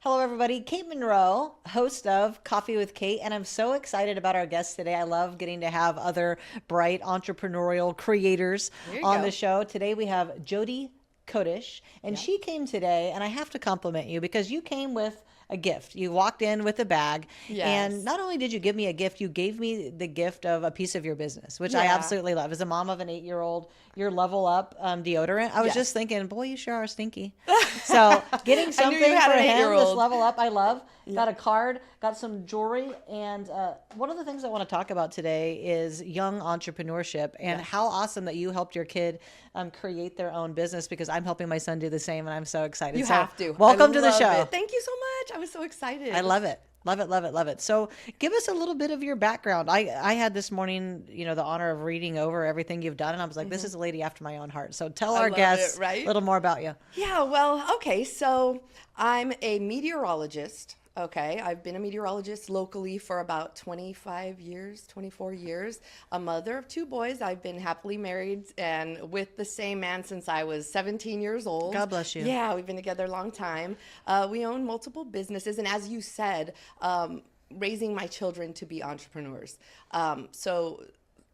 Hello, everybody. Kate Monroe, host of Coffee with Kate, and I'm so excited about our guest today. I love getting to have other bright entrepreneurial creators There you on go. the show. Today we have Jodi Kodesh, and Yep. she came today, and I have to compliment you because you came with a gift. You walked in with a bag, and Yes. not only did you give me a gift, you gave me the gift of a piece of your business, which I Yeah. absolutely love. As a mom of an 8-year-old, your Level Up deodorant, I was just Yes. thinking, boy, you sure are stinky. So getting I knew you something had for an him, this eight-year-old. Level Up, I love. Yeah. Got a card, got some jewelry, and one of the things I want to talk about today is young entrepreneurship and Yes. how awesome that you helped your kid create their own business because I'm helping my son do the same, and I'm so excited. You So have to. I welcome to the love show. it. Thank you so much. I was so I excited. love it. Love it, love it, love it. So give us a little bit of your background. I had this morning, the honor of reading over everything you've done, and I was like, this is a lady after my own heart. So tell I our love it, guests a right? little more about you. Yeah, well, okay. So I'm a meteorologist. Okay. I've been a meteorologist locally for about 25 years, 24 years. A mother of two boys. I've been happily married and with the same man since I was 17 years old. God bless you. Yeah, we've been together a long time. We own multiple businesses. And as you said, raising my children to be entrepreneurs. So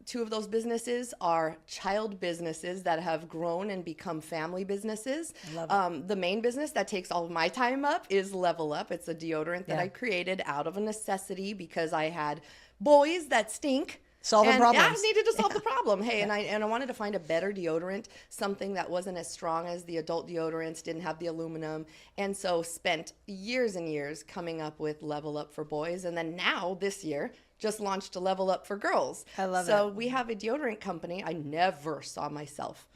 two of those businesses are child businesses that have grown and become family businesses. Love it. The main business that takes all of my time up is Level Up. It's a deodorant that Yeah. I created out of a necessity because I had boys that stink. Solving And I problems. needed to solve the problem. Hey, and I wanted to find a better deodorant, something that wasn't as strong as the adult deodorants, didn't have the aluminum, and so spent years and years coming up with Level Up for boys, and then now this year just launched a Level Up for girls. I love so it. we have a deodorant company. I never saw myself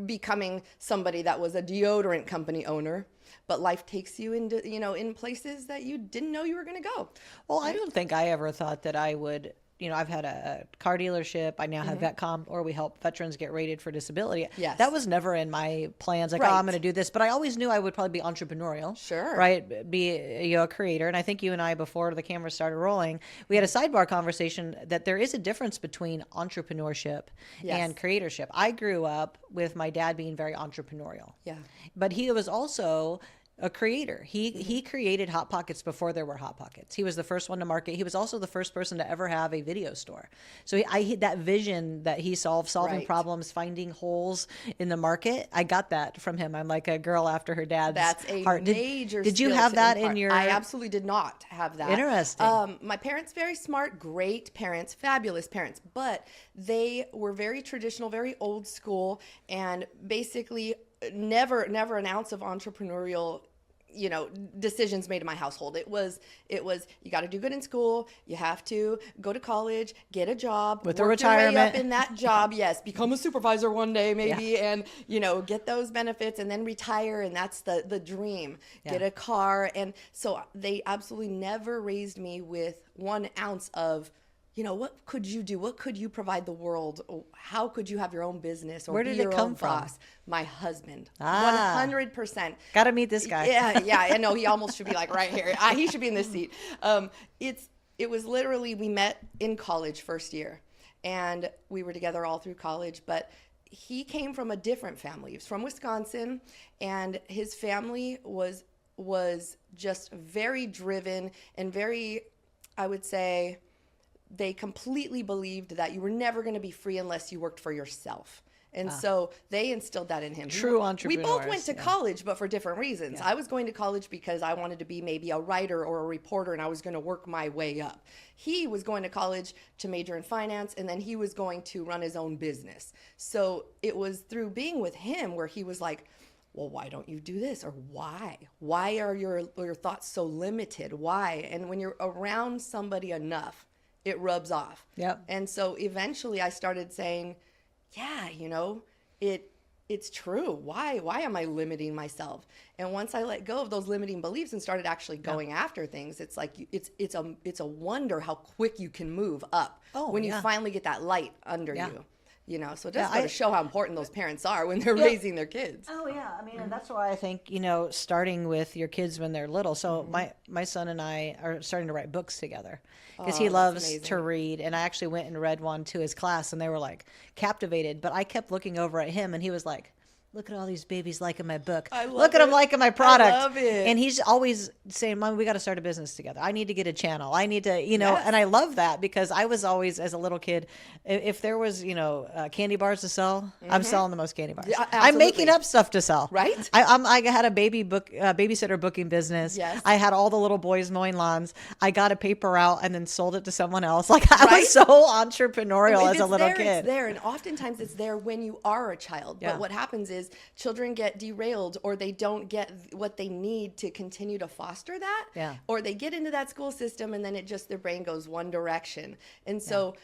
becoming somebody that was a deodorant company owner, but life takes you into in places that you didn't know you were going to go. Well, I don't think I ever thought that I would. I've had a car dealership. I now have VetCom, or we help veterans get rated for disability. Yes. That was never in my plans. Like, oh, I'm Right. going to do this. But I always knew I would probably be entrepreneurial. Sure. Right? Be a creator. And I think you and I, before the camera started rolling, we had a sidebar conversation that there is a difference between entrepreneurship Yes. and creatorship. I grew up with my dad being very entrepreneurial. Yeah. But he was also a creator. He created Hot Pockets before there were Hot Pockets. He was the first one to market. He was also the first person to ever have a video store. So that vision that he solving Right. problems, finding holes in the market. I got that from him. I'm like a girl after her dad's That's a heart. major Did you skill have to that impart. in your? I absolutely did not have that. Interesting. My parents, very smart, great parents, fabulous parents, but they were very traditional, very old school, and basically never an ounce of entrepreneurial decisions made in my household. It was you got to do good in school, you have to go to college, get a job, With a work your way retirement. up in that job, yes, become a supervisor one day maybe, and get those benefits and then retire, and that's the dream. Get Yeah. a car. And so they absolutely never raised me with 1 ounce of what could you do? What could you provide the world? How could you have your own business or Where be did it your come own from? boss? My husband. Ah. 100%. Got to meet this guy. Yeah, I know. He almost should be like right here. He should be in this seat. It was literally, we met in college first year, and we were together all through college, but he came from a different family. He was from Wisconsin, and his family was just very driven and very, I would say, they completely believed that you were never going to be free unless you worked for yourself. And so they instilled that in him. True We both entrepreneurs, went to yeah. college, but for different reasons. Yeah. I was going to college because I wanted to be maybe a writer or a reporter, and I was going to work my way up. He was going to college to major in finance, and then he was going to run his own business. So it was through being with him where he was like, well, why don't you do this? Or why? Why are your thoughts so limited? Why? And when you're around somebody enough, it rubs off. Yep. And so eventually I started saying, yeah, it's true. Why am I limiting myself? And once I let go of those limiting beliefs and started actually going after things, it's like it's a wonder how quick you can move up when you yeah. finally get that light under Yeah. you. So it does Yeah, go to show how important those parents are when they're raising their kids. Oh yeah, I mean, and that's why I think starting with your kids when they're little. So my son and I are starting to write books together because he that's loves amazing. to read, and I actually went and read one to his class, and they were like captivated. But I kept looking over at him, and he was like, look at all these babies liking my book. I love Look at them it. liking my product. I love it. And he's always saying, Mom, we got to start a business together. I need to get a channel. I need to, you know, Yes. and I love that because I was always, as a little kid, if there was, you know, candy bars to sell, I'm selling the most candy bars. Yeah, I'm making absolutely. up stuff to sell. Right? I had a babysitter booking business. Yes. I had all the little boys mowing lawns. I got a paper route and then sold it to someone else. Like I Right? was so entrepreneurial If as a it's little there, kid. It's there, and oftentimes it's there when you are a child. Yeah. But what happens is children get derailed, or they don't get what they need to continue to foster that. Yeah. Or they get into that school system, and then their brain goes one direction. And so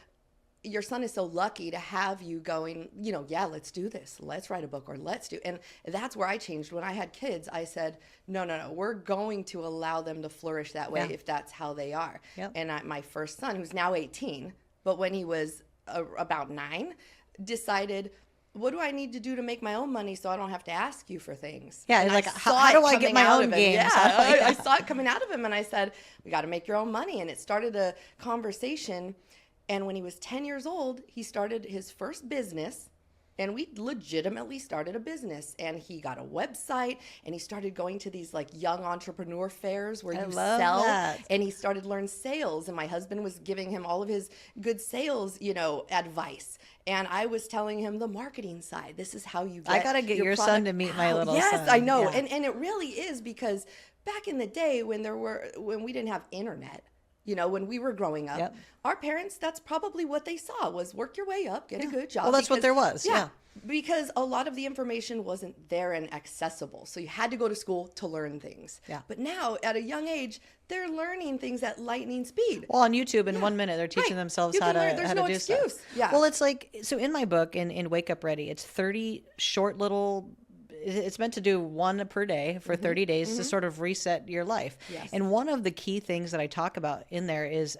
your son is so lucky to have you going, you know, yeah, let's do this. Let's write a book, or let's do. And that's where I changed. When I had kids, I said, no, we're going to allow them to flourish that way Yeah. if that's how they are. Yep. And my first son, who's now 18, but when he was about 9, decided, what do I need to do to make my own money so I don't have to ask you for things? Yeah, And like, I how saw do it I get coming my out own of him. games? Yeah, How do I- I saw it coming out of him, and I said, we got to make your own money. And it started a conversation. And when he was 10 years old, he started his first business. And we legitimately started a business, and he got a website, and he started going to these like young entrepreneur fairs where I you love sell, that. and he started learn sales. And my husband was giving him all of his good sales, you know, advice. And I was telling him the marketing side. This is how you get I gotta get your son product to meet my out. little yes, son. I know. Yeah. And it really is, because back in the day when we didn't have internet, you know, when we were growing up, Yep. our parents, that's probably what they saw, was work your way up, get a good job. Well, that's what there was, yeah. Because a lot of the information wasn't there and accessible. So you had to go to school to learn things. Yeah. But now at a young age, they're learning things at lightning speed. Well, on YouTube in 1 minute, they're teaching Right. themselves You how can to learn. There's how to no do excuse. stuff. Yeah. Well, it's like, so in my book, in Wake Up Ready, it's 30 short little. It's meant to do one per day for 30 days to sort of reset your life. Yes. And one of the key things that I talk about in there is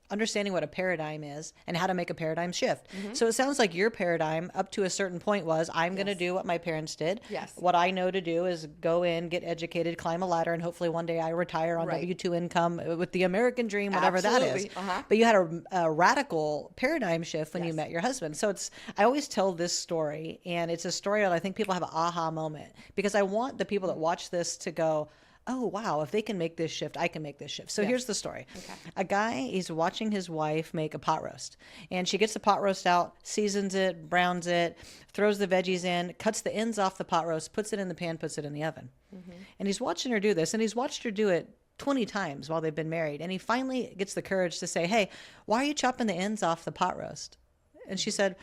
understanding what a paradigm is and how to make a paradigm shift. So it sounds like your paradigm up to a certain point was, I'm going to do what my parents did. Yes. What I know to do is go in, get educated, climb a ladder, and hopefully one day I retire on Right. W-2 income with the American dream, whatever that is. Absolutely. Uh-huh. But you had a radical paradigm shift when you Yes. met your husband. So I always tell this story, and it's a story that I think people have an aha moment, because I want the people that watch this to go, oh, wow, if they can make this shift, I can make this shift. So here's the story. Okay. A guy is watching his wife make a pot roast, and she gets the pot roast out, seasons it, browns it, throws the veggies in, cuts the ends off the pot roast, puts it in the pan, puts it in the oven. And he's watching her do this, and he's watched her do it 20 times while they've been married. And he finally gets the courage to say, hey, why are you chopping the ends off the pot roast? And she said,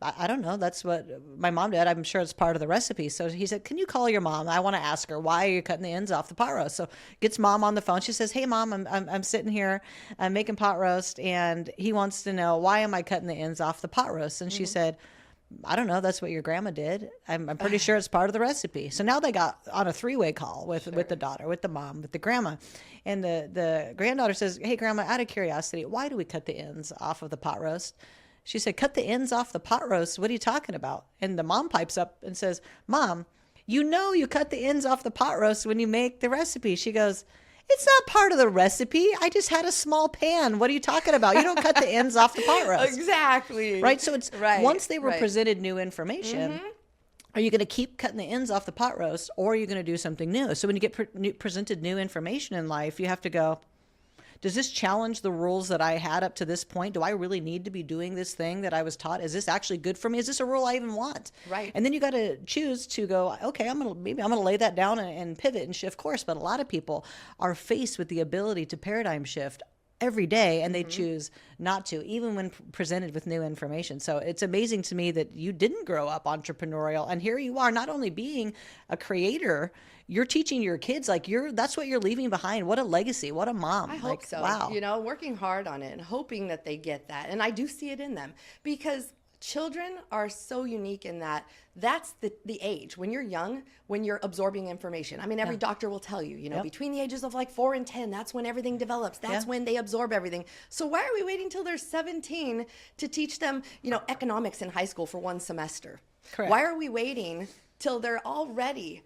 I don't know. That's what my mom did. I'm sure it's part of the recipe. So he said, can you call your mom? I want to ask her, why are you cutting the ends off the pot roast? So gets mom on the phone. She says, hey, mom, I'm sitting here, I'm making pot roast, and he wants to know, why am I cutting the ends off the pot roast? And she said, I don't know. That's what your grandma did. I'm pretty sure it's part of the recipe. So now they got on a 3-way call with the daughter, with the mom, with the grandma. And the granddaughter says, hey, grandma, out of curiosity, why do we cut the ends off of the pot roast? She said, cut the ends off the pot roast. What are you talking about? And the mom pipes up and says, Mom, you know you cut the ends off the pot roast when you make the recipe. She goes, it's not part of the recipe. I just had a small pan. What are you talking about? You don't cut the ends off the pot roast. Exactly. Right? So it's Right, once they were right. presented new information, are you going to keep cutting the ends off the pot roast, or are you going to do something new? So when you get presented new information in life, you have to go, does this challenge the rules that I had up to this point? Do I really need to be doing this thing that I was taught? Is this actually good for me? Is this a rule I even want? Right. And then you got to choose to go, okay, maybe I'm going to lay that down and pivot and shift course. But a lot of people are faced with the ability to paradigm shift every day, and they choose not to, even when presented with new information. So it's amazing to me that you didn't grow up entrepreneurial, and here you are, not only being a creator, you're teaching your kids, like that's what you're leaving behind. What a legacy, what a mom. I hope so. Wow. You know, working hard on it and hoping that they get that. And I do see it in them, because children are so unique in that that's the age when you're young, when you're absorbing information. I mean, every doctor will tell you, Yep. between the ages of like 4 and 10, that's when everything develops. That's when they absorb everything. So why are we waiting till they're 17 to teach them, economics in high school for one semester? Correct. Why are we waiting till they're already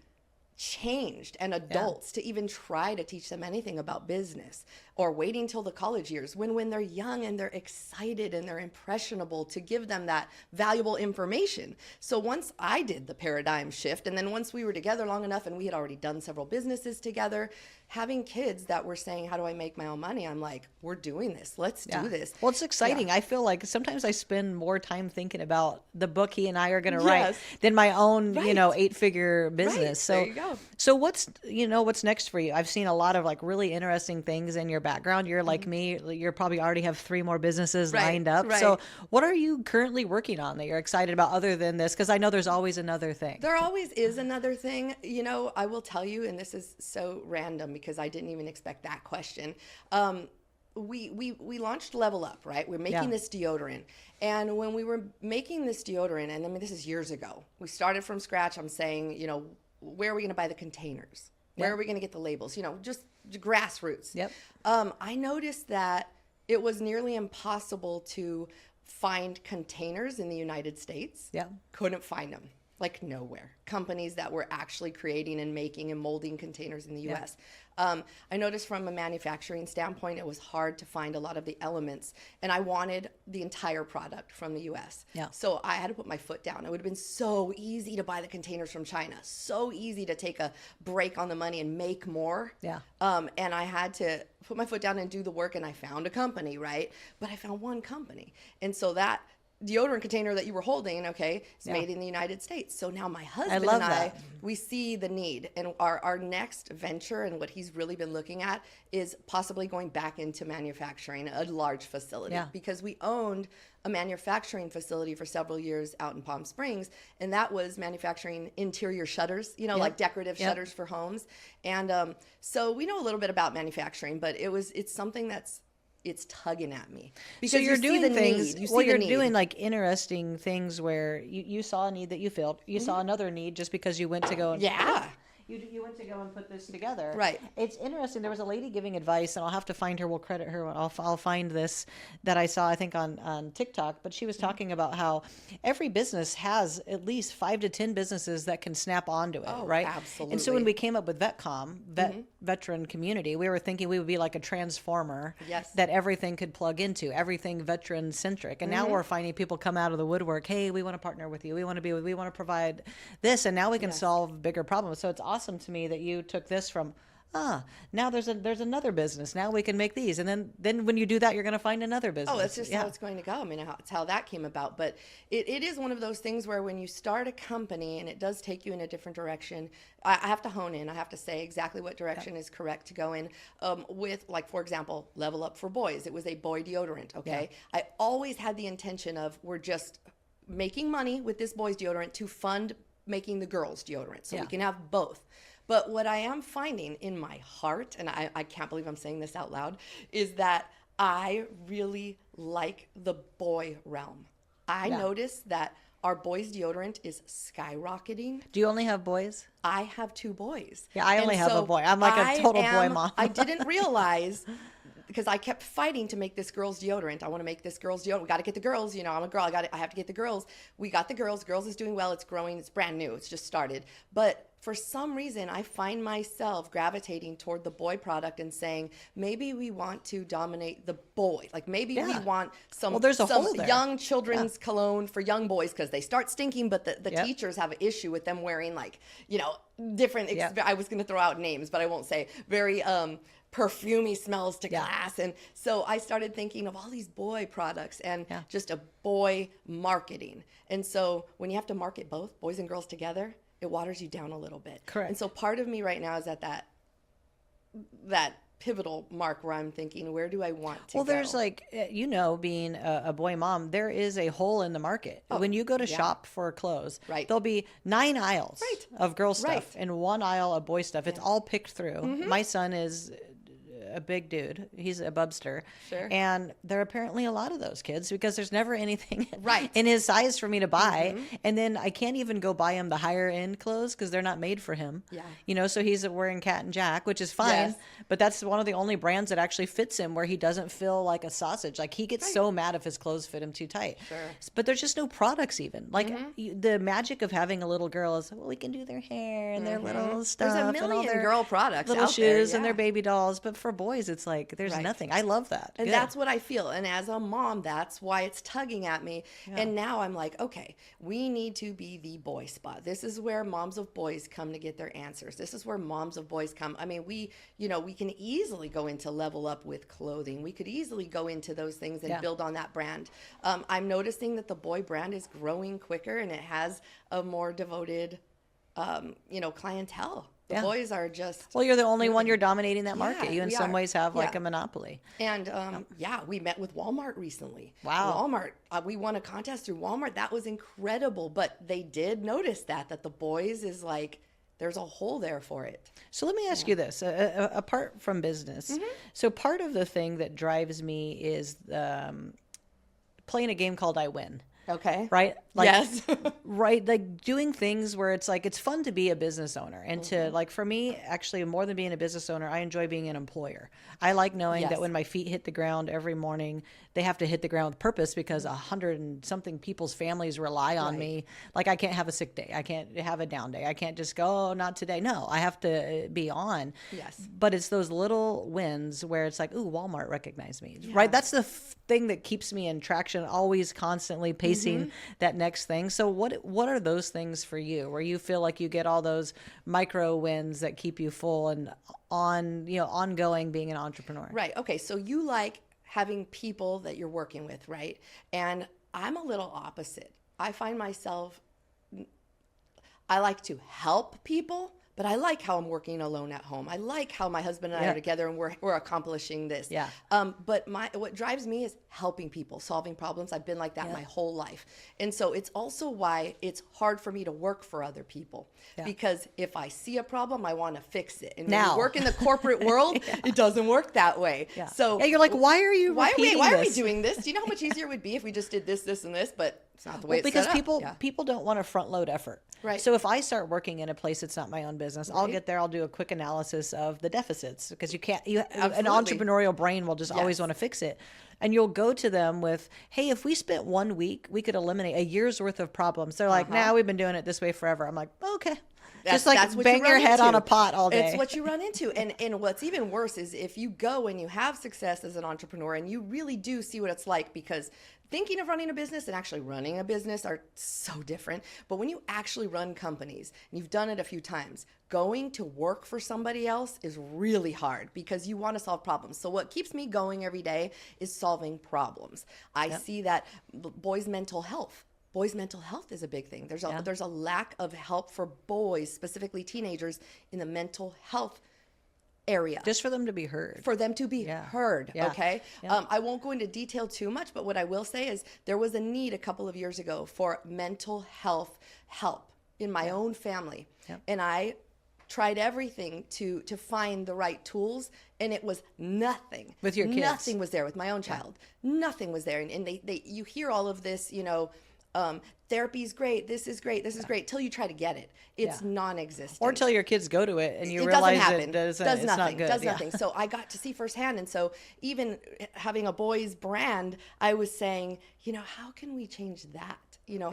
changed and adults to even try to teach them anything about business, or waiting till the college years when they're young and they're excited and they're impressionable, to give them that valuable information. So once I did the paradigm shift, and then once we were together long enough and we had already done several businesses together, having kids that were saying, how do I make my own money? I'm like, we're doing this. Let's do this. Well, it's exciting. I feel like sometimes I spend more time thinking about the book he and I are going to write than my own, 8-figure business. So, there you go. So what's next for you? I've seen a lot of like really interesting things in your background. You're like me. You're probably already have 3 more businesses lined up. Right. So what are you currently working on that you're excited about other than this? Because I know there's always another thing. There always is another thing. I will tell you, and this is so random because I didn't even expect that question. We launched Level Up, right? We're making this deodorant. And when we were making this deodorant, and I mean, this is years ago, we started from scratch. I'm saying, where are we going to buy the containers? Where are we going to get the labels? Just grassroots. Yep. I noticed that it was nearly impossible to find containers in the United States. Yeah. Couldn't find them. Like nowhere. Companies that were actually creating and making and molding containers in the U.S. I noticed from a manufacturing standpoint, it was hard to find a lot of the elements, and I wanted the entire product from the U.S. Yeah. So I had to put my foot down. It would have been so easy to buy the containers from China, so easy to take a break on the money and make more. Yeah. And I had to put my foot down and do the work, and I found a company, right? But I found one company. And so that deodorant container that you were holding, is made in the United States. So now my husband and I, we see the need. And our next venture and what he's really been looking at is possibly going back into manufacturing a large facility. Because we owned a manufacturing facility for several years out in Palm Springs, and that was manufacturing interior shutters, like decorative shutters for homes. And so we know a little bit about manufacturing, but it's something it's tugging at me because so you're doing things. You're need. Doing like interesting things where you saw a need that you filled. You saw another need just because you went to go and you went to go and put this together. Right. It's interesting. There was a lady giving advice, and I'll have to find her. We'll credit her. I'll find this that I saw, I think, on TikTok. But she was talking about how every business has at least 5 to 10 businesses that can snap onto it, right? Absolutely. And so when we came up with VetCom, veteran community, we were thinking we would be like a transformer that everything could plug into, everything veteran centric. And now we're finding people come out of the woodwork. Hey, we want to partner with you. We want to provide this, and now we can solve bigger problems. So it's awesome to me that you took this from now there's another business. Now we can make these, and then when you do that, you're going to find another business. That's just how it's going to go. I mean, it's how that came about. But it is one of those things where when you start a company and it does take you in a different direction, I have to hone in. I have to say exactly what direction is correct to go in. With, like, for example, Level Up for boys. It was a boy deodorant. Okay, I always had the intention of we're just making money with this boys deodorant to fund making the girls deodorant, so we can have both. But what I am finding in my heart, and I can't believe I'm saying this out loud, is that I really like the boy realm. I noticed that our boys deodorant is skyrocketing. Do you only have boys? I have 2 boys. Yeah, I only have a boy. I'm like a total boy mom. I didn't realize, because I kept fighting to make this girl's deodorant. I want to make this girl's deodorant. We got to get the girls. I'm a girl. I have to get the girls. We got the girls. Girls is doing well. It's growing. It's brand new. It's just started. But for some reason, I find myself gravitating toward the boy product and saying, maybe we want to dominate the boy. Like maybe we want some young children's cologne for young boys because they start stinking, but the teachers have an issue with them wearing different, I was going to throw out names, but I won't say, very perfumey smells to class. And so I started thinking of all these boy products and just a boy marketing. And so when you have to market both, boys and girls together, it waters you down a little bit. Correct. And so part of me right now is at that pivotal mark where I'm thinking, where do I want to go? Well, there's being a boy mom, there is a hole in the market. When you go to shop for clothes, there'll be 9 aisles of girl stuff and 1 aisle of boy stuff. It's all picked through. My son is a big dude. He's a bubster. Sure. And there are apparently a lot of those kids because there's never anything Right. in his size for me to buy. And then I can't even go buy him the higher end clothes because they're not made for him. Yeah. You know, so he's wearing Cat and Jack, which is fine. Yes. But that's one of the only brands that actually fits him where he doesn't feel like a sausage. Like he gets so mad if his clothes fit him too tight. Sure. But there's just no products even. Like the magic of having a little girl is, well, we can do their hair and their little stuff. There's a and all million their girl products little out there, shoes and their yeah. baby dolls. But for boys, it's like there's Right. nothing. I love that. And Good. that's what I feel. And as a mom, that's why it's tugging at me. And now I'm like, okay, we need to be the boy spot. This is where moms of boys come to get their answers. This is where moms of boys come. I mean, we can easily go into level up with clothing. We could easily go into those things and build on that brand. I'm noticing that the boy brand is growing quicker and it has a more devoted, clientele. The boys are just... Well, you're the only one you're dominating that market. Yeah, You in we some are. ways have like Yeah. a monopoly. And we met with Walmart recently. Wow. Walmart, we won a contest through Walmart. That was incredible. But they did notice that the boys is like, there's a hole there for it. So let me ask you this, apart from business. So part of the thing that drives me is playing a game called I Win. Okay. Right? Like, yes. right. Like doing things where it's like, it's fun to be a business owner. And to like, for me, actually more than being a business owner, I enjoy being an employer. I like knowing Yes. that when my feet hit the ground every morning, they have to hit the ground with purpose because 100 and something people's families rely on Right. me. Like I can't have a sick day. I can't have a down day. I can't just go, oh, not today. No, I have to be on. Yes. But it's those little wins where it's like, ooh, Walmart recognized me. Right? That's the thing that keeps me in traction, always constantly pacing that next thing. So what are those things for you where you feel like you get all those micro wins that keep you full and ongoing being an entrepreneur? Right. Okay. So you like having people that you're working with, right? And I'm a little opposite. I find myself, I like to help people, but I like how I'm working alone at home. I like how my husband and I are together and we're accomplishing this. Yeah. But what drives me is helping people, solving problems. I've been like that my whole life. And so it's also why it's hard for me to work for other people. Because if I see a problem, I want to fix it. And when you work in the corporate world, it doesn't work that way. Yeah. So you're like, why are you repeating why are we this? doing this? Do you know how much easier it would be if we just did this, this, and this? But it's not the way it's because set up. people don't want to front load effort. Right. So if I start working in a place that's not my own business, I'll get there, I'll do a quick analysis of the deficits because an entrepreneurial brain will just always want to fix it. And you'll go to them with, hey, if we spent 1 week, we could eliminate a year's worth of problems. They're like, nah, we've been doing it this way forever. I'm like, okay. Just like what bang you your run head into. on a pot all day. It's what you run into. And what's even worse is if you go and you have success as an entrepreneur and you really do see what it's like, because thinking of running a business and actually running a business are so different. But when you actually run companies and you've done it a few times, going to work for somebody else is really hard because you want to solve problems. So what keeps me going every day is solving problems. I see that boys' mental health. Boys' mental health is a big thing. There's a lack of help for boys, specifically teenagers, in the mental health area. Just for them to be heard. For them to be heard, okay? Yeah. I won't go into detail too much, but what I will say is there was a need a couple of years ago for mental health help in my own family. Yep. And I tried everything to find the right tools, and it was nothing. With your kids? Nothing was there with my own child. Nothing was there. And they you hear all of this, therapy's great, this is great, till you try to get it. It's non-existent. Or till your kids go to it and you It realize doesn't it happen. does nothing. it's not good. Does nothing. So I got to see firsthand. And so even having a boys brand, I was saying, how can we change that?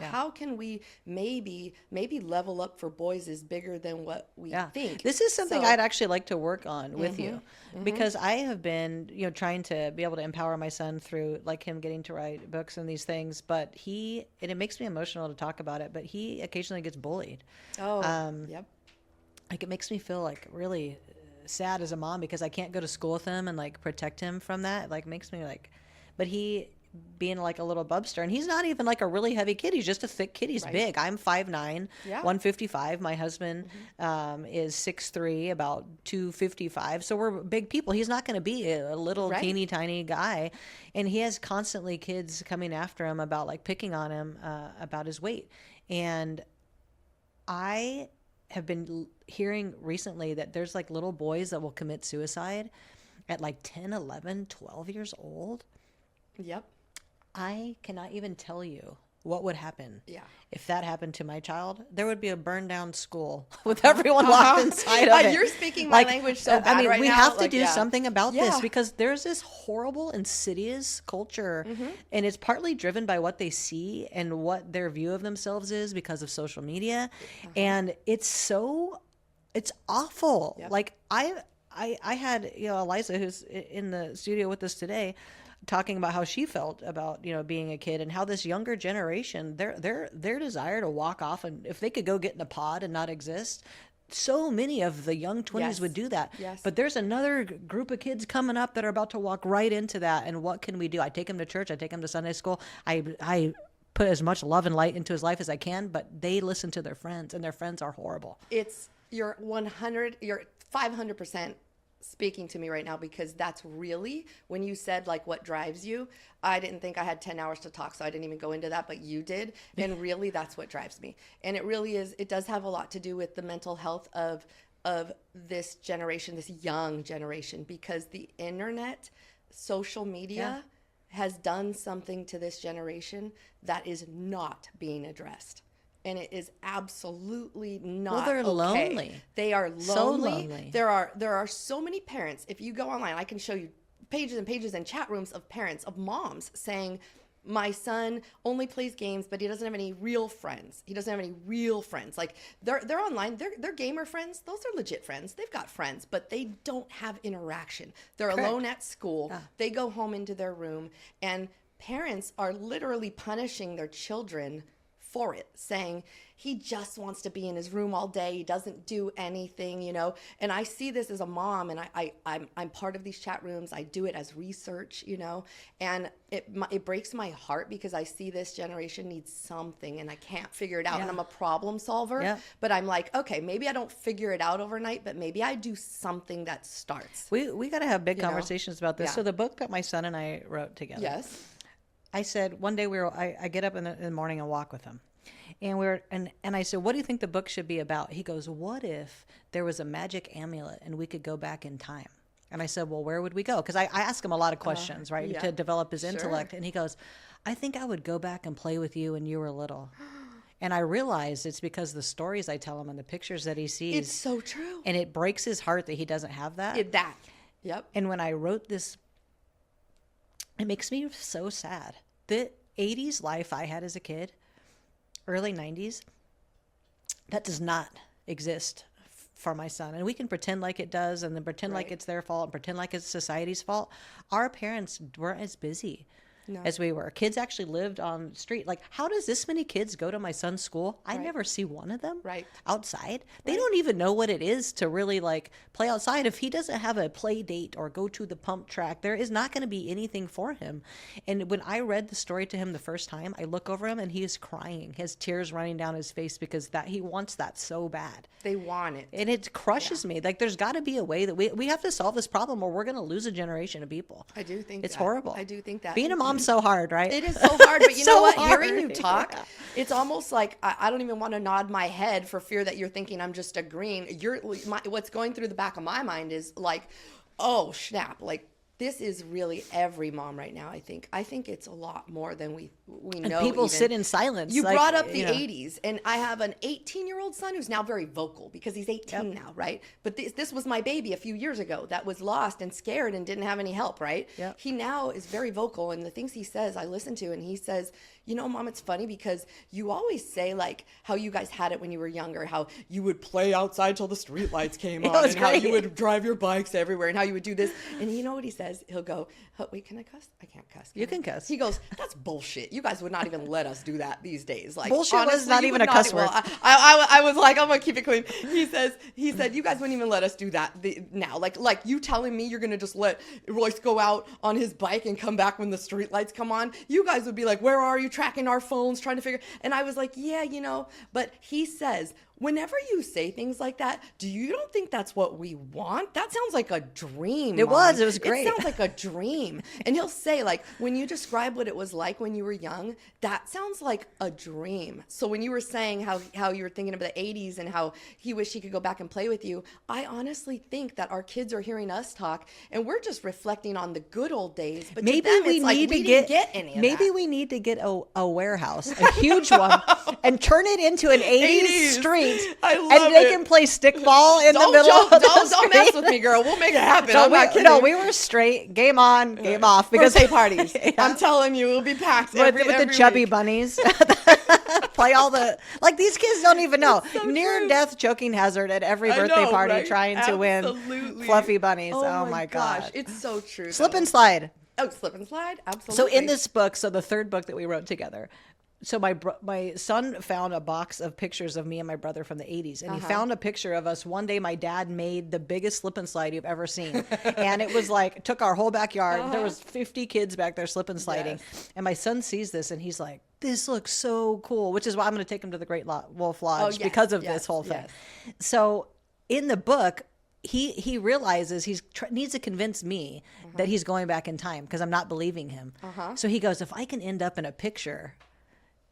How can we maybe level up for boys is bigger than what we think. This is something I'd actually like to work on with you because I have been, trying to be able to empower my son through like him getting to write books and these things, but it makes me emotional to talk about it, but he occasionally gets bullied. Oh, yep. Like it makes me feel like really sad as a mom because I can't go to school with him and like protect him from that. It like makes me like, but he being like a little bubster, and he's not even like a really heavy kid. He's just a thick kid. He's big. I'm 5'9", 155. My husband is 6'3", about 255. So we're big people. He's not going to be a little teeny tiny guy. And he has constantly kids coming after him about like picking on him about his weight. And I have been hearing recently that there's like little boys that will commit suicide at like 10, 11, 12 years old, Yep. I cannot even tell you what would happen. Yeah. If that happened to my child, there would be a burned down school with everyone locked inside of it. You're speaking my language so bad I mean, right we now. have to Like, do yeah. something about this Yeah. because there's this horrible, insidious culture, and it's partly driven by what they see and what their view of themselves is because of social media, and it's awful. Yep. Like I had, Eliza, who's in the studio with us today, talking about how she felt about, being a kid and how this younger generation, their desire to walk off, and if they could go get in a pod and not exist, so many of the young 20s Yes. would do that. Yes. But there's another group of kids coming up that are about to walk right into that. And what can we do? I take them to church. I take them to Sunday school. I put as much love and light into his life as I can, but they listen to their friends, and their friends are horrible. You're 500% speaking to me right now, because that's really, when you said like what drives you, I didn't think I had 10 hours to talk, so I didn't even go into that, but you did. And really that's what drives me. And it does have a lot to do with the mental health of this generation, this young generation, because the internet, social media has done something to this generation that is not being addressed. And it is absolutely not. Well, they're okay. lonely. They are lonely. So lonely. There are so many parents. If you go online, I can show you pages and pages and chat rooms of parents, of moms saying, my son only plays games, but he doesn't have any real friends. He doesn't have any real friends. Like they're online. They're gamer friends. Those are legit friends. They've got friends, but they don't have interaction. They're Correct. alone at school. They go home into their room, and parents are literally punishing their children for it, saying he just wants to be in his room all day. He doesn't do anything, And I see this as a mom, and I'm part of these chat rooms. I do it as research, and it breaks my heart because I see this generation needs something, and I can't figure it out. Yeah. And I'm a problem solver, Yeah. but I'm like, okay, maybe I don't figure it out overnight, but maybe I do something that starts. We got to have big conversations about this. Yeah. So the book that my son and I wrote together. Yes. I said one day I get up in the morning and walk with him. And I said, what do you think the book should be about? He goes, what if there was a magic amulet and we could go back in time? And I said, well, where would we go? Because I asked him a lot of questions, right, yeah. to develop his Sure. intellect. And he goes, I think I would go back and play with you when you were little. And I realized it's because the stories I tell him and the pictures that he sees. It's so true. And it breaks his heart that he doesn't have that. Yep. And when I wrote this, it makes me so sad. The 80s life I had as a kid, early 90s, that does not exist for my son. And we can pretend like it does, and then pretend like it's their fault, and pretend like it's society's fault. Our parents weren't as busy as we were. Kids actually lived on the street. Like, how does this many kids go to my son's school? I never see one of them outside. They don't even know what it is to really like play outside. If he doesn't have a play date or go to the pump track, there is not going to be anything for him. And when I read the story to him the first time, I look over him and he is crying, his tears running down his face, because that he wants that so bad. They want it. And it crushes me. Like, there's got to be a way that we have to solve this problem, or we're going to lose a generation of people. I do think it's that. horrible. I do think that. Being a mom's so hard, right? It is so hard, but you know so what? hard. Hearing you talk, it's almost like I don't even want to nod my head for fear that you're thinking I'm just agreeing. What's going through the back of my mind is like, oh snap! Like, this is really every mom right now. I think it's a lot more than we know. And people even. sit in silence. You like, brought up the you know. 80s, and I have an 18-year-old son who's now very vocal because he's 18 now, right? But this was my baby a few years ago that was lost and scared and didn't have any help, right? Yep. He now is very vocal, and the things he says, I listen to, and he says, Mom, it's funny because you always say like how you guys had it when you were younger, how you would play outside till the street lights came on, and how you would drive your bikes everywhere, and how you would do this. And you know what he says? He'll go, oh, wait, can I cuss? I can't cuss. You can cuss. He goes, that's bullshit. You guys would not even let us do that these days. Like, bullshit honestly, was not you even would a cuss word. Well, I was like, I'm gonna keep it clean. He said, you guys wouldn't even let us do that now. Like you telling me you're gonna just let Royce go out on his bike and come back when the street lights come on. You guys would be like, where are you? tracking our phones, trying to figure. And I was like, yeah, you know, but he says, whenever you say things like that, you don't think that's what we want? That sounds like a dream. It Mom. was great. It sounds like a dream. And he'll say, like, when you describe what it was like when you were young, that sounds like a dream. So when you were saying how you were thinking of the 80s and how he wished he could go back and play with you, I honestly think that our kids are hearing us talk and we're just reflecting on the good old days. But maybe to them, we it's like, need we to didn't get any of maybe that. we need to get a warehouse, a huge one, and turn it into an 80s street. I love and they it. can play stickball in the middle of the Don't mess street. with me, girl. We'll make it happen. No, I'm not kidding. no, we were straight. Game on, game off. Because Birthday parties. Yeah. I'm telling you, it'll be packed with the chubby week. bunnies. Play all the, like, these kids don't even know. So Near true. death choking hazard at every I birthday know, party right? trying to win Absolutely. fluffy bunnies. Oh my gosh. God. It's so true. Slip though. and slide. Oh, slip and slide. So Absolutely. in this book, so the third book that we wrote together, so my son found a box of pictures of me and my brother from the 80s, and he found a picture of us. One day my dad made the biggest slip and slide you've ever seen, and it was like, took our whole backyard. There was 50 kids back there slip and sliding. Yes. And my son sees this and he's like, this looks so cool, which is why I'm going to take him to the Great Wolf Lodge yes, because of yes, this whole thing. yes. So in the book, he realizes he needs to convince me that he's going back in time because I'm not believing him. So he goes, if I can end up in a picture,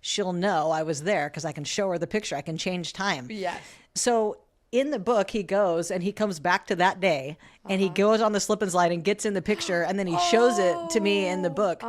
she'll know I was there because I can show her the picture. I can change time. Yes. So in the book, he goes and he comes back to that day and he goes on the slip and slide and gets in the picture and then he shows it to me in the book.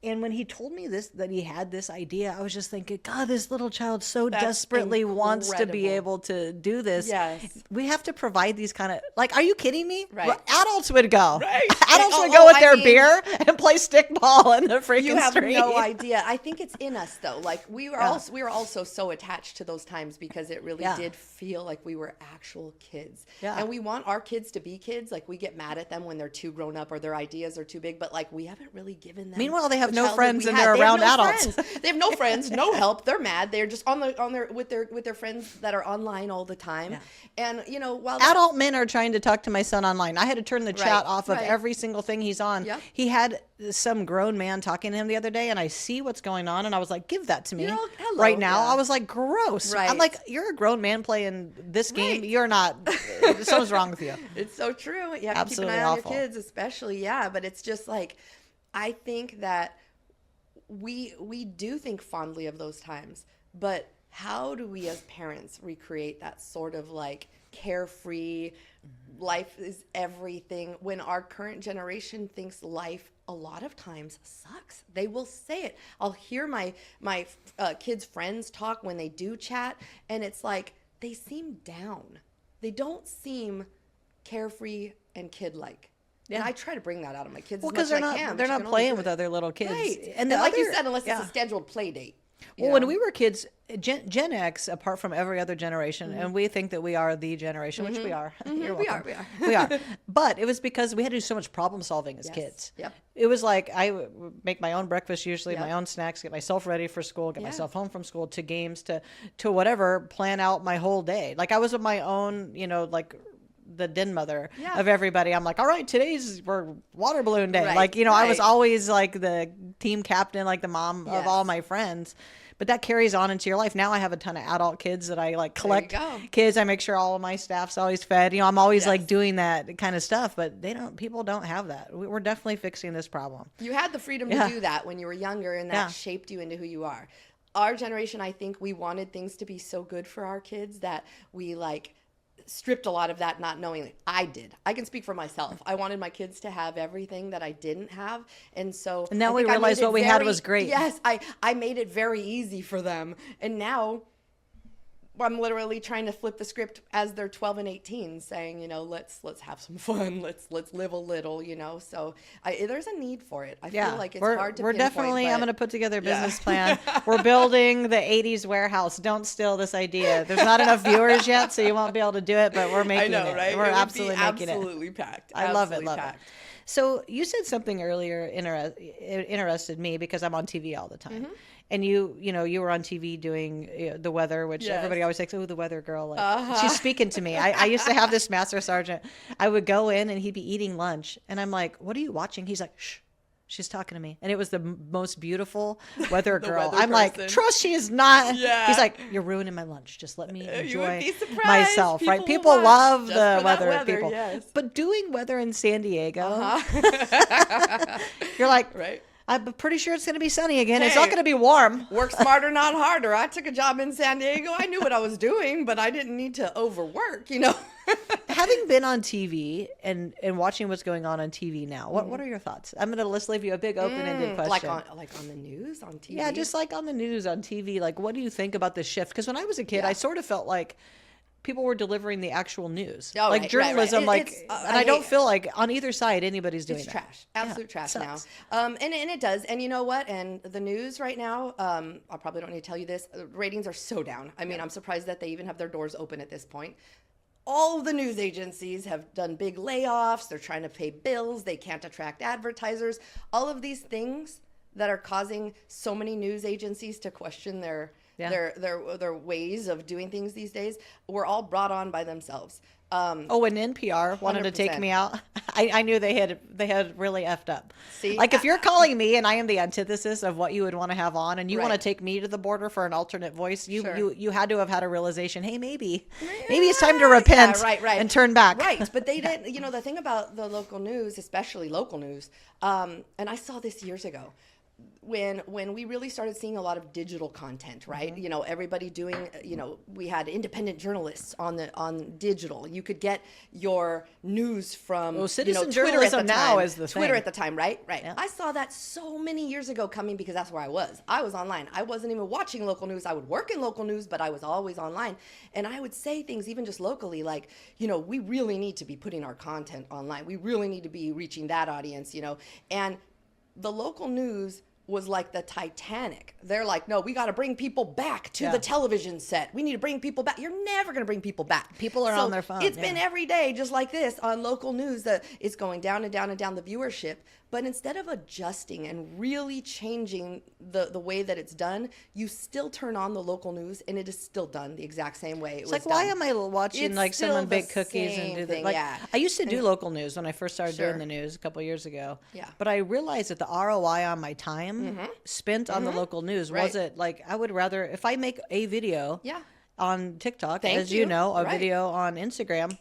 And when he told me this, that he had this idea, I was just thinking, God, this little child so That's desperately wants to be incredible. able to do this. Yes. We have to provide these kind of, like, are you kidding me? Right. Well, adults would go. Right. Adults Oh, would go with I their mean- beer and play stickball in the freaking You have street. no idea. I think it's in us though. Like we were also so attached to those times because it really did feel like we were actual kids. Yeah. And we want our kids to be kids. Like we get mad at them when they're too grown up or their ideas are too big, but like we haven't really given them. Meanwhile, they have the no childhood friends we and had. they're They have around no adults. friends. They have no friends, no help. They're mad. They're just on their with their friends that are online all the time. Yeah. And you know, while Adult men are trying to talk to my son online. I had to turn the chat off of right. every single thing he's on. Yep. He had some grown man talking to him the other day, and I see what's going on, and I was like, give that to me. You're all, hello, right now, yeah. I was like, gross. Right. I'm like, you're a grown man playing this game. Right. You're not. Something's wrong with you. It's so true. You have Absolutely to keep an eye awful. on your kids, especially. Yeah, but it's just like, I think that we do think fondly of those times, but how do we as parents recreate that sort of like carefree, life is everything when our current generation thinks life a lot of times sucks? They will say it. I'll hear my kids' friends talk when they do chat, and it's like they seem down. They don't seem carefree and kid-like. And I try to bring that out of my kids Well, as because much they're as I not can. they're but you not can only playing do with it. other little kids. Right. And And the like you other- said, unless yeah. it's a scheduled play date. you Well, when know? we were kids, Gen X, apart from every other generation, and we think that we are the generation, which we are. You're We are, welcome. we are. We are. But it was because we had to do so much problem solving as Yes. kids. Yep. It was like I would make my own breakfast, usually Yep. my own snacks, get myself ready for school, get Yeah. myself home from school, to games, to whatever, plan out my whole day. Like I was with my own, like the den mother Yeah. of everybody. I'm like, all right, today's for water balloon day. Right, Like, I was right. always like the team captain, like the mom of Yes. all my friends. But that carries on into your life. Now I have a ton of adult kids that I like collect go. kids. I make sure all of my staff's always fed. I'm always like Yes. doing that kind of stuff, but people don't have that. We're definitely fixing this problem. You had the freedom Yeah. to do that when you were younger, and that Yeah. shaped you into who you are. Our generation, I think we wanted things to be so good for our kids that we like stripped a lot of that, not knowing. I did. I can speak for myself. I wanted my kids to have everything that I didn't have. And so And now I we think I realize made it what we had very- was great. Yes, I made it very easy for them. And now I'm literally trying to flip the script as they're 12 and 18, saying, let's have some fun. Let's live a little, So there's a need for it. I feel like it's hard to We're pinpoint, definitely, I'm but- going to put together a business plan. We're building the 80s warehouse. Don't steal this idea. There's not enough viewers yet, so you won't be able to do it, but we're making it. right? We're It would absolutely be making it. absolutely packed. I love it. Absolutely Love it. packed. So you said something earlier interested me because I'm on TV all the time. Mm-hmm. And you were on TV doing the weather, which Yes. everybody always thinks, oh, the weather girl. Like, she's speaking to me. I used to have this master sergeant. I would go in and he'd be eating lunch. And I'm like, what are you watching? He's like, shh. She's talking to me. And it was the most beautiful weather girl. weather I'm like, person. trust she is not. Yeah. He's like, you're ruining my lunch. Just let me You would enjoy be surprised. myself, right? People People will watch love just the for that weather, people. yes. But doing weather in San Diego, Uh-huh. you're like, Right. I'm pretty sure it's going to be sunny again. It's Hey. not going to be warm. Work smarter, not harder. I took a job in San Diego. I knew what I was doing, but I didn't need to overwork, you know? Having been on TV and watching what's going on TV now, what are your thoughts? I'm going to let's leave you a big open-ended question. Like on the news, on TV? Yeah, just like on the news, on TV. Like, what do you think about the shift? Because when I was a kid, I sort of felt like people were delivering the actual news, Oh, like right, journalism. right. And I don't feel like on either side anybody's doing It's that. trash, absolute trash now. sucks. And it does. And you know what? And the news right now, I probably don't need to tell you this. Ratings are so down. I mean, I'm surprised that they even have their doors open at this point. All of the news agencies have done big layoffs. They're trying to pay bills. They can't attract advertisers. All of these things that are causing so many news agencies to question their ways of doing things these days were all brought on by themselves. And NPR wanted to take 100%. me out. I knew they had really effed up. See? Like if you're calling me and I am the antithesis of what you would want to have on, and you want to Right. take me to the border for an alternate voice, Sure. you had to have had a realization. Hey, maybe it's time to repent and turn back. Right, but they didn't. You know, the thing about the local news, especially local news, and I saw this years ago. When we really started seeing a lot of digital content, right? Mm-hmm. You know, everybody doing, you know, we had independent journalists on digital. You could get your news from citizen Twitter journalism at the now time. is the Twitter thing. at the time, right? Right. Yeah. I saw that so many years ago coming because that's where I was. I was online. I wasn't even watching local news. I would work in local news, but I was always online. And I would say things even just locally like, you know, we really need to be putting our content online. We really need to be reaching that audience, you know. And the local news was like the Titanic. They're like, no, we got to bring people back to the television set. We need to bring people back. You're never going to bring people back. People are on their phone. It's been every day just like this on local news that it's going down and down and down the viewership. But instead of adjusting and really changing the way that it's done, you still turn on the local news and it is still done the exact same way it was Like, done. why am I watching It's like still someone the bake cookies and same do that? thing, Like, yeah. I used to do local news when I first started Sure. doing the news a couple of years ago. Yeah. But I realized that the ROI on my time spent on the local news Right. wasn't like I would rather if I make a video Yeah. on TikTok, Thank as you you. know, a Right. video on Instagram.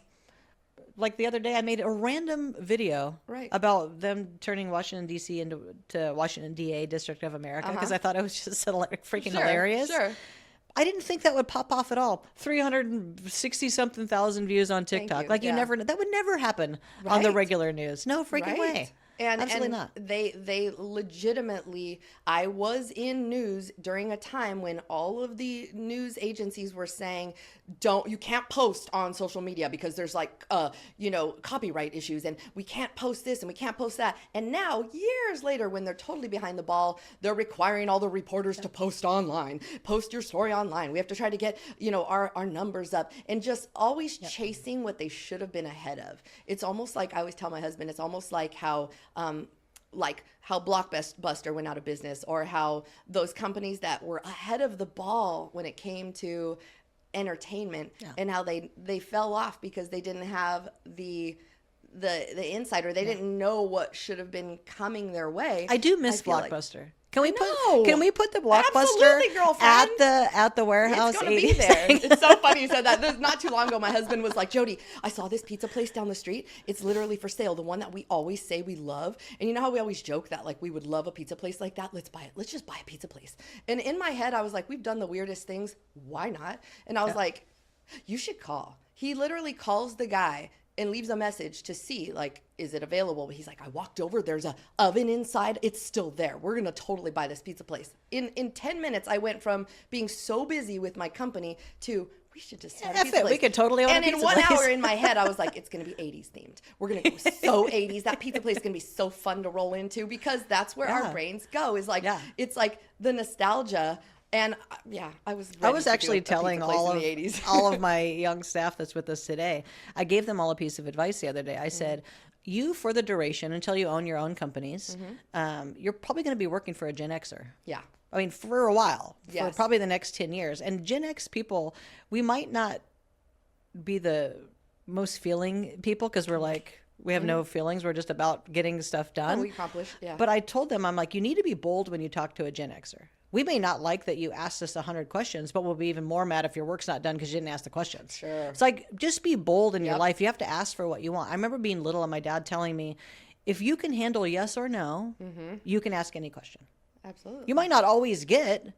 Like the other day, I made a random video Right. about them turning Washington D.C. into Washington D.A. District of America because I thought it was just freaking hilarious. Sure. I didn't think that would pop off at all. 360 something thousand views on TikTok. you. Like Yeah. that would never happen on the Right. regular news. No freaking way. Absolutely and not. They legitimately, I was in news during a time when all of the news agencies were saying, you can't post on social media because there's like, copyright issues and we can't post this and we can't post that. And now years later, when they're totally behind the ball, they're requiring all the reporters to post online, post your story online. We have to try to get, our numbers up and just always chasing what they should have been ahead of. It's almost like I always tell my husband, it's almost like how Blockbuster went out of business or how those companies that were ahead of the ball when it came to entertainment and how they fell off because they didn't have the insight or they didn't know what should have been coming their way. I do miss feel like- Blockbuster. Can we know. put the Blockbuster Absolutely, girlfriend. at the warehouse? It's going to be 80s there. thing? It's so funny you said that. There's not too long ago, my husband was like, Jodi, I saw this pizza place down the street. It's literally for sale. The one that we always say we love. And you know how we always joke that like we would love a pizza place like that? Let's buy it. Let's just buy a pizza place. And in my head, I was like, we've done the weirdest things. Why not? And I was like, you should call. He literally calls the guy and leaves a message to see, like, is it available? But he's like, I walked over. There's a oven inside. It's still there. We're going to totally buy this pizza place. In 10 minutes, I went from being so busy with my company to, we should just start a F pizza it, place. we could totally own a And in pizza 1 place. hour in my head, I was like, it's going to be 80s themed. We're going to go so 80s. That pizza place is going to be so fun to roll into because that's where our brains go is like, it's like the nostalgia. And I was actually telling all in the 80s. all of my young staff that's with us today. I gave them all a piece of advice the other day. I said, you for the duration until you own your own companies, you're probably going to be working for a Gen Xer. Yeah. I mean, for a while, for Yes. probably the next 10 years. And Gen X people, we might not be the most feeling people because we're like, We have no feelings. We're just about getting stuff done. We accomplish, yeah. But I told them, I'm like, you need to be bold when you talk to a Gen Xer. We may not like that you asked us 100 questions, but we'll be even more mad if your work's not done because you didn't ask the questions. Sure. It's like, just be bold in your life. You have to ask for what you want. I remember being little and my dad telling me, if you can handle yes or no, you can ask any question. Absolutely. You might not always get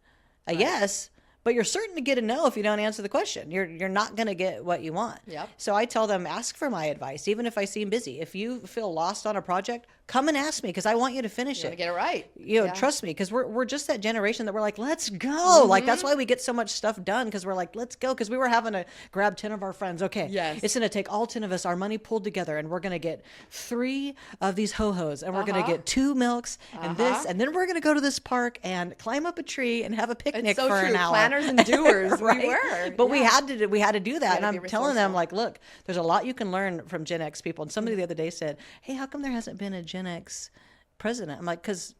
a yes, but you're certain to get a no if you don't answer the question. You're not going to get what you want. Yep. So I tell them, ask for my advice, even if I seem busy. If you feel lost on a project, come and ask me because I want you to finish it. Get it right. Trust me, because we're just that generation that we're like, let's go. Like, that's why we get so much stuff done, because we're like, let's go. Because we were having to grab 10 of our friends. Okay, it's going to take all 10 of us, our money pulled together, and we're going to get 3 of these ho-hos, and we're going to get 2 milks and this, and then we're going to go to this park and climb up a tree and have a picnic for an hour. Planners and doers, right? We were. But we had to do that. And I'm telling them, like, look, there's a lot you can learn from Gen X people. And somebody the other day said, hey, how come there hasn't been a Gen X president? I'm like, because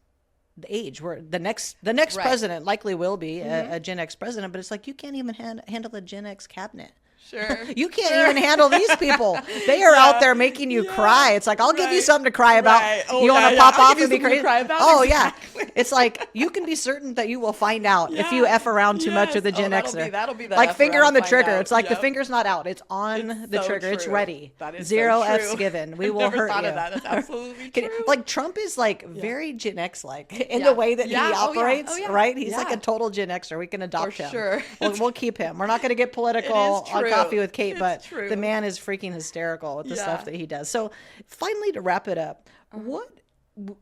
the age, we're the next president likely will be a Gen X president, but it's like, you can't even handle a Gen X cabinet. Sure. You can't even handle these people. They are out there making you cry. It's like, I'll give you something to cry about. You want to pop off and be crazy? Exactly. It's like, you can be certain that you will find out if you F around too much with the Gen Xer. That'll be the like F finger around on the to trigger. find It's like out. the finger's not out. It's on the so trigger. It's true. ready. That is 0 so true. F's given. We will never hurt thought you. of that. That's absolutely true. Like, Trump is like very Gen X like in the way that he operates, right? He's like a total Gen Xer. We can adopt him. Sure. We'll keep him. We're not going to get political on Coffee with Kate, but true. the man is freaking hysterical with the stuff that he does. So finally, to wrap it up, what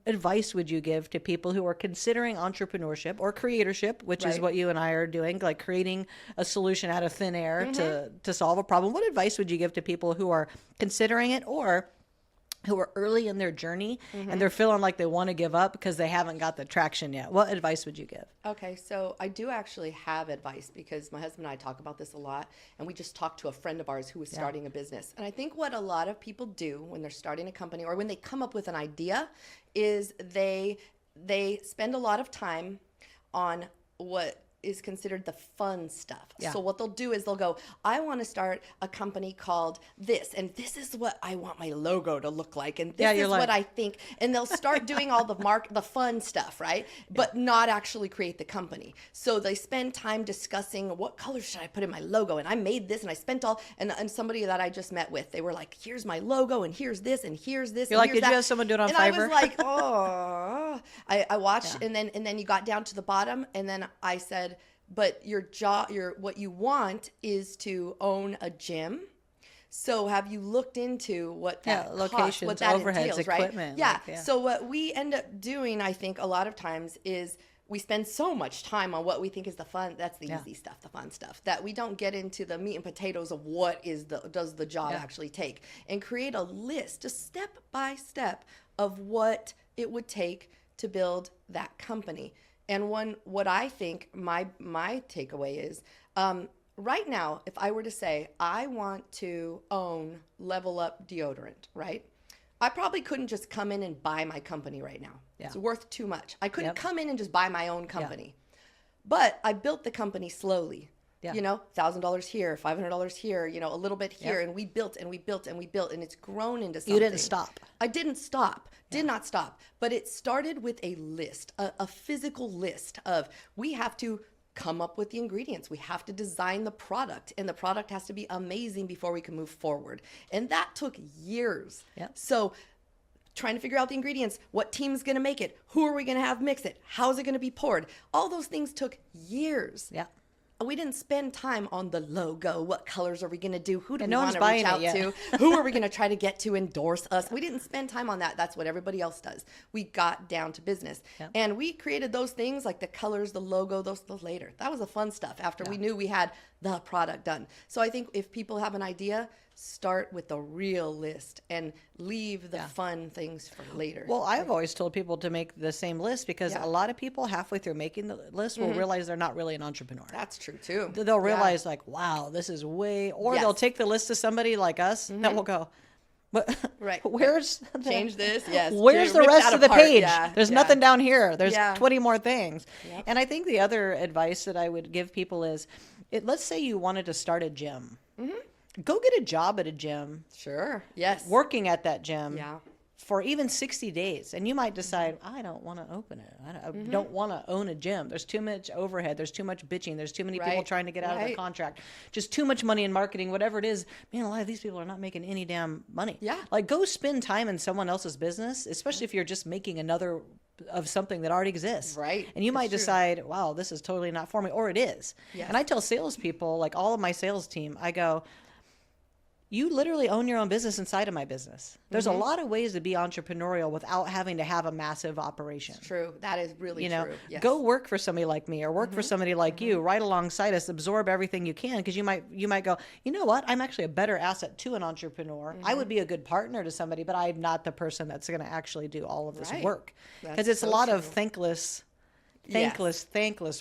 advice would you give to people who are considering entrepreneurship or creatorship, which is what you and I are doing, like creating a solution out of thin air to solve a problem? What advice would you give to people who are considering it or who are early in their journey and they're feeling like they want to give up because they haven't got the traction yet? What advice would you give? Okay, so I do actually have advice because my husband and I talk about this a lot, and we just talked to a friend of ours who was starting a business. And I think what a lot of people do when they're starting a company or when they come up with an idea is they spend a lot of time on what is considered the fun stuff. So what they'll do is they'll go, I want to start a company called this, and this is what I want my logo to look like, and this is what I think. And they'll start doing all the fun stuff, right? But not actually create the company. So they spend time discussing what colors should I put in my logo, and I made this, and I spent all, and somebody that I just met with, they were like, here's my logo, and here's this, and here's this. You're like, did you have someone do it on Fiverr? And I was like, oh. I watched, and then you got down to the bottom, and then I said, but what you want is to own a gym. So have you looked into what that locations, costs, what that overheads, entails, equipment? Right? So what we end up doing, I think, a lot of times is we spend so much time on what we think is the fun. That's the easy stuff, the fun stuff, that we don't get into the meat and potatoes of what does the job actually take, and create a list, just step by step, of what it would take to build that company. And what I think my takeaway is, right now, if I were to say, I want to own Level Up deodorant, right? I probably couldn't just come in and buy my company right now. It's worth too much. I couldn't come in and just buy my own company. But I built the company slowly. You know, $1,000 here, $500 here, you know, a little bit here. And we built and we built and we built, and it's grown into something. You didn't stop. I didn't stop. Did not stop. But it started with a list, a physical list of, we have to come up with the ingredients. We have to design the product, and the product has to be amazing before we can move forward. And that took years. So trying to figure out the ingredients, what team's going to make it, who are we going to have mix it, how is it going to be poured? All those things took years. We didn't spend time on the logo. What colors are we going to do? Who do we want to reach out to? Who are we going to try to get to endorse us? We didn't spend time on that. That's what everybody else does. We got down to business. And we created those things like the colors, the logo, those later. That was the fun stuff after we knew we had the product done. So I think if people have an idea, start with the real list and leave the fun things for later. Well, I've always told people to make the same list because a lot of people halfway through making the list will realize they're not really an entrepreneur. That's true too. They'll realize like, wow, this is or they'll take the list to somebody like us that will go, where's change this? Where's the rest of the page? There's nothing down here. There's 20 more things. And I think the other advice that I would give people is, let's say you wanted to start a gym. go get a job at a gym, Sure. Yes. working at that gym. Yeah. For even 60 days. And you might decide, I don't want to open it. I don't want to own a gym. There's too much overhead. There's too much bitching. There's too many people trying to get out of the contract. Just too much money in marketing, whatever it is. Man, a lot of these people are not making any damn money. Yeah. Like, go spend time in someone else's business, especially if you're just making another of something that already exists. Right. And you might decide, wow, this is totally not for me. Or it is. Yes. And I tell salespeople, like all of my sales team, I go, you literally own your own business inside of my business. There's a lot of ways to be entrepreneurial without having to have a massive operation. True. That is really true. Yes. Go work for somebody like me or work for somebody like you right alongside us, absorb everything you can, because you might go, you know what? I'm actually a better asset to an entrepreneur. I would be a good partner to somebody, but I'm not the person that's going to actually do all of this work. Because it's a lot of thankless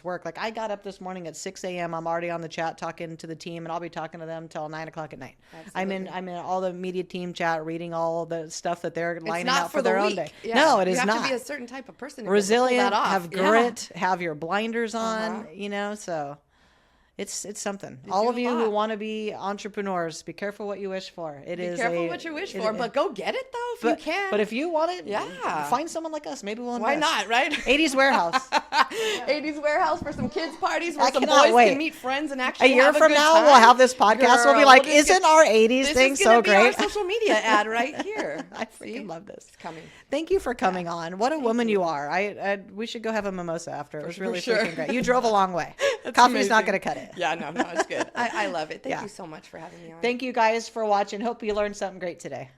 work. Like, I got up this morning at 6 a.m. I'm already on the chat talking to the team, and I'll be talking to them till 9 o'clock at night. Absolutely. I'm in all the media team chat, reading all the stuff that they're lining not out for their own day. Yeah. No, it is not. You have not. to be a certain type of person to Resilient, pull that off. have grit, have your blinders on, so it's something. All of you who want to be entrepreneurs, be careful what you wish for. Be careful what you wish for, but go get it though if you can. But if you want it, yeah, find someone like us. Maybe we'll invest. Why not, right? 80s warehouse. 80s warehouse for some kids parties where some cannot boys wait. can meet friends and actually A year have from good now, time. we'll have this podcast. We'll be like, Girl, isn't our 80s thing so This is gonna great? be our social media ad right here. I freaking love this. It's coming. Thank you for coming on. What a woman you are. We should go have a mimosa after. It was really freaking great. You drove a long way. Coffee's not going to cut it. Yeah, no, it's good. I love it. Thank you so much for having me on. Thank you guys for watching. Hope you learned something great today.